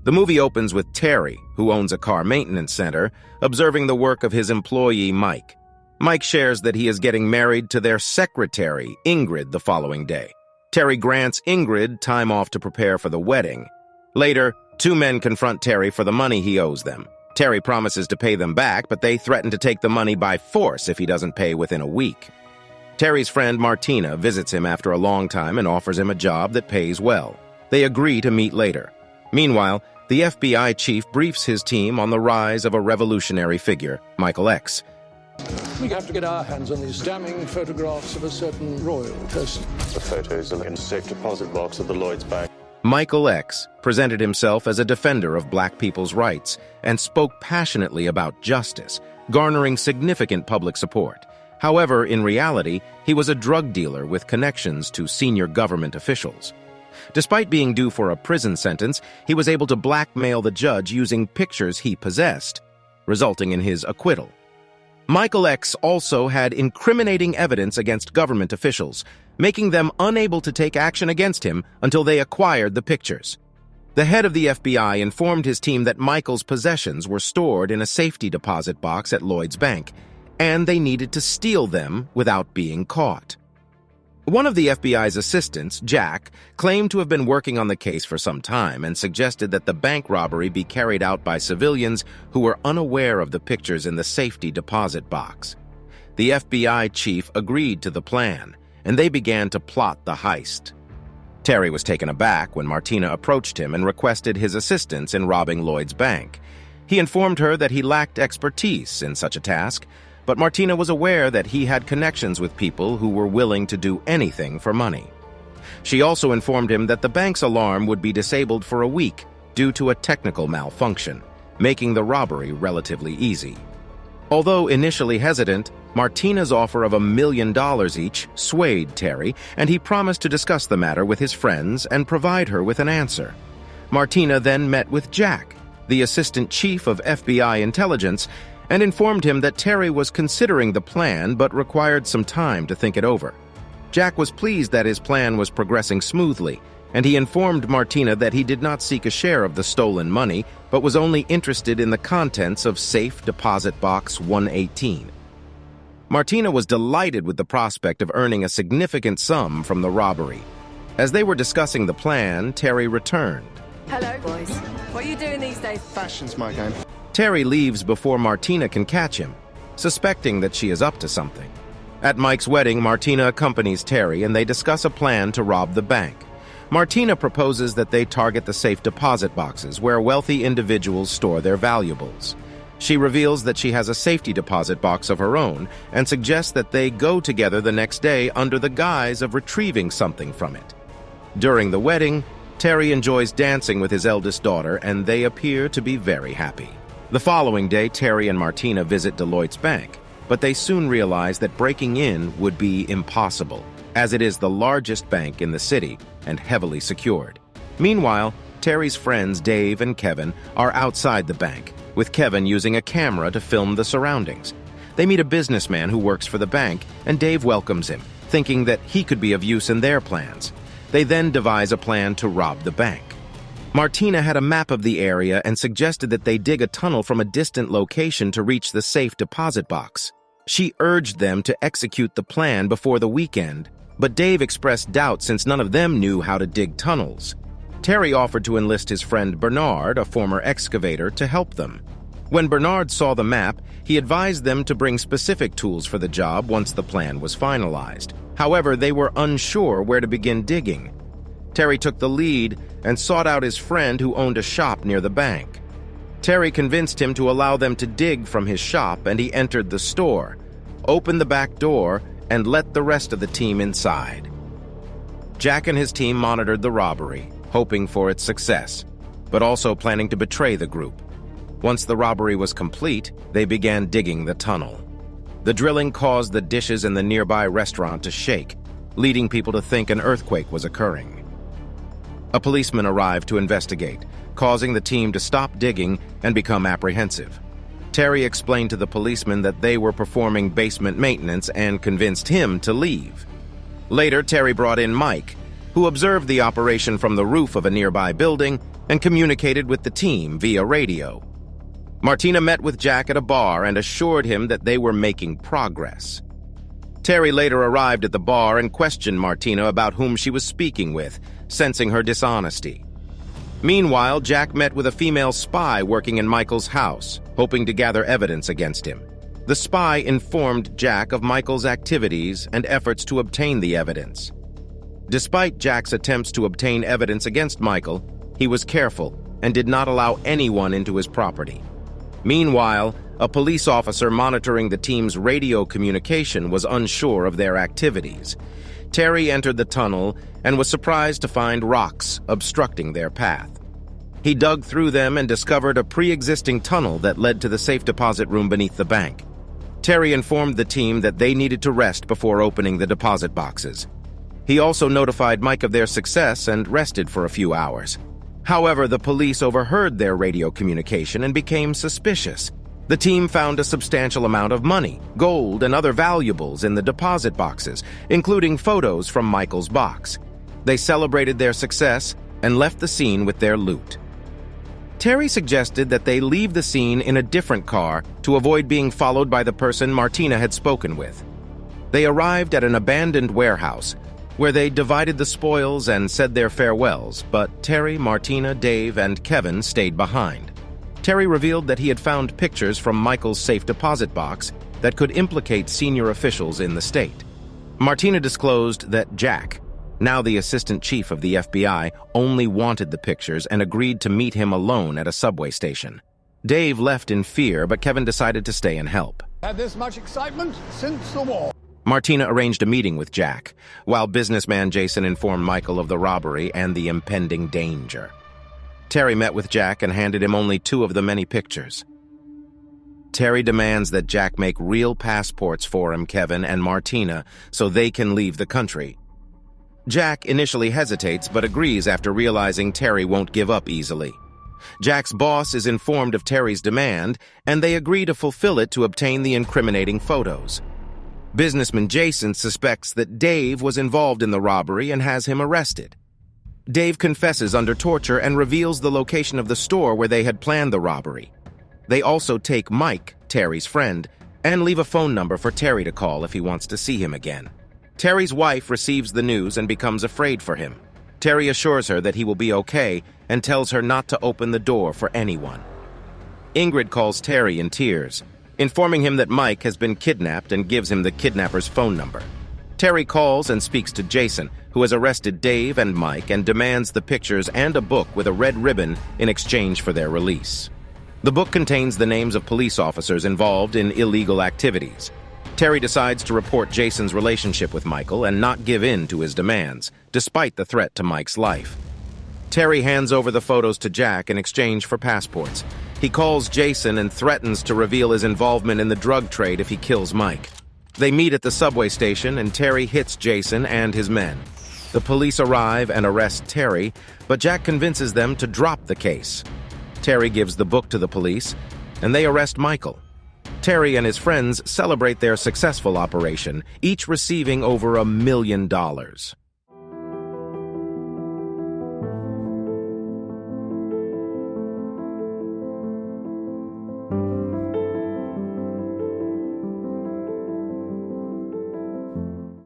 The movie opens with Terry, who owns a car maintenance center, observing the work of his employee, Mike. Mike shares that he is getting married to their secretary, Ingrid, the following day. Terry grants Ingrid time off to prepare for the wedding. Later, two men confront Terry for the money he owes them. Terry promises to pay them back, but they threaten to take the money by force if he doesn't pay within a week. Terry's friend Martina visits him after a long time and offers him a job that pays well. They agree to meet later. Meanwhile, the FBI chief briefs his team on the rise of a revolutionary figure, Michael X. We have to get our hands on these damning photographs of a certain royal person. The photos are in a safe deposit box at the Lloyd's Bank. Michael X presented himself as a defender of black people's rights and spoke passionately about justice, garnering significant public support. However, in reality, he was a drug dealer with connections to senior government officials. Despite being due for a prison sentence, he was able to blackmail the judge using pictures he possessed, resulting in his acquittal. Michael X also had incriminating evidence against government officials, making them unable to take action against him until they acquired the pictures. The head of the FBI informed his team that Michael's possessions were stored in a safety deposit box at Lloyd's Bank, and they needed to steal them without being caught. One of the FBI's assistants, Jack, claimed to have been working on the case for some time and suggested that the bank robbery be carried out by civilians who were unaware of the pictures in the safety deposit box. The FBI chief agreed to the plan, and they began to plot the heist. Terry was taken aback when Martina approached him and requested his assistance in robbing Lloyd's Bank. He informed her that he lacked expertise in such a task, but Martina was aware that he had connections with people who were willing to do anything for money. She also informed him that the bank's alarm would be disabled for a week due to a technical malfunction, making the robbery relatively easy. Although initially hesitant, Martina's offer of $1 million each swayed Terry, and he promised to discuss the matter with his friends and provide her with an answer. Martina then met with Jack, the assistant chief of FBI intelligence, and informed him that Terry was considering the plan but required some time to think it over. Jack was pleased that his plan was progressing smoothly, and he informed Martina that he did not seek a share of the stolen money, but was only interested in the contents of Safe Deposit Box 118. Martina was delighted with the prospect of earning a significant sum from the robbery. As they were discussing the plan, Terry returned. Hello, boys. What are you doing these days? Fashion's my game. Terry leaves before Martina can catch him, suspecting that she is up to something. At Mike's wedding, Martina accompanies Terry and they discuss a plan to rob the bank. Martina proposes that they target the safe deposit boxes where wealthy individuals store their valuables. She reveals that she has a safety deposit box of her own and suggests that they go together the next day under the guise of retrieving something from it. During the wedding, Terry enjoys dancing with his eldest daughter and they appear to be very happy. The following day, Terry and Martina visit Deloitte's bank, but they soon realize that breaking in would be impossible, as it is the largest bank in the city and heavily secured. Meanwhile, Terry's friends Dave and Kevin are outside the bank, with Kevin using a camera to film the surroundings. They meet a businessman who works for the bank, and Dave welcomes him, thinking that he could be of use in their plans. They then devise a plan to rob the bank. Martina had a map of the area and suggested that they dig a tunnel from a distant location to reach the safe deposit box. She urged them to execute the plan before the weekend, but Dave expressed doubt since none of them knew how to dig tunnels. Terry offered to enlist his friend Bernard, a former excavator, to help them. When Bernard saw the map, he advised them to bring specific tools for the job once the plan was finalized. However, they were unsure where to begin digging. Terry took the lead and sought out his friend who owned a shop near the bank. Terry convinced him to allow them to dig from his shop, and he entered the store, opened the back door, and let the rest of the team inside. Jack and his team monitored the robbery, hoping for its success, but also planning to betray the group. Once the robbery was complete, they began digging the tunnel. The drilling caused the dishes in the nearby restaurant to shake, leading people to think an earthquake was occurring. A policeman arrived to investigate, causing the team to stop digging and become apprehensive. Terry explained to the policeman that they were performing basement maintenance and convinced him to leave. Later, Terry brought in Mike, who observed the operation from the roof of a nearby building and communicated with the team via radio. Martina met with Jack at a bar and assured him that they were making progress. Terry later arrived at the bar and questioned Martina about whom she was speaking with, sensing her dishonesty. Meanwhile, Jack met with a female spy working in Michael's house, hoping to gather evidence against him. The spy informed Jack of Michael's activities and efforts to obtain the evidence. Despite Jack's attempts to obtain evidence against Michael, he was careful and did not allow anyone into his property. Meanwhile, a police officer monitoring the team's radio communication was unsure of their activities. Terry entered the tunnel and was surprised to find rocks obstructing their path. He dug through them and discovered a pre-existing tunnel that led to the safe deposit room beneath the bank. Terry informed the team that they needed to rest before opening the deposit boxes. He also notified Mike of their success and rested for a few hours. However, the police overheard their radio communication and became suspicious. The team found a substantial amount of money, gold, and other valuables in the deposit boxes, including photos from Michael's box. They celebrated their success and left the scene with their loot. Terry suggested that they leave the scene in a different car to avoid being followed by the person Martina had spoken with. They arrived at an abandoned warehouse, where they divided the spoils and said their farewells, but Terry, Martina, Dave, and Kevin stayed behind. Terry revealed that he had found pictures from Michael's safe deposit box that could implicate senior officials in the state. Martina disclosed that Jack, now the assistant chief of the FBI, only wanted the pictures and agreed to meet him alone at a subway station. Dave left in fear, but Kevin decided to stay and help. Had this much excitement since the war. Martina arranged a meeting with Jack, while businessman Jason informed Michael of the robbery and the impending danger. Terry met with Jack and handed him only 2 of the many pictures. Terry demands that Jack make real passports for him, Kevin, and Martina, so they can leave the country. Jack initially hesitates but agrees after realizing Terry won't give up easily. Jack's boss is informed of Terry's demand, and they agree to fulfill it to obtain the incriminating photos. Businessman Jason suspects that Dave was involved in the robbery and has him arrested. Dave confesses under torture and reveals the location of the store where they had planned the robbery. They also take Mike, Terry's friend, and leave a phone number for Terry to call if he wants to see him again. Terry's wife receives the news and becomes afraid for him. Terry assures her that he will be okay and tells her not to open the door for anyone. Ingrid calls Terry in tears, informing him that Mike has been kidnapped and gives him the kidnapper's phone number. Terry calls and speaks to Jason, who has arrested Dave and Mike and demands the pictures and a book with a red ribbon in exchange for their release. The book contains the names of police officers involved in illegal activities. Terry decides to report Jason's relationship with Michael and not give in to his demands, despite the threat to Mike's life. Terry hands over the photos to Jack in exchange for passports. He calls Jason and threatens to reveal his involvement in the drug trade if he kills Mike. They meet at the subway station and Terry hits Jason and his men. The police arrive and arrest Terry, but Jack convinces them to drop the case. Terry gives the book to the police, and they arrest Michael. Terry and his friends celebrate their successful operation, each receiving over $1 million.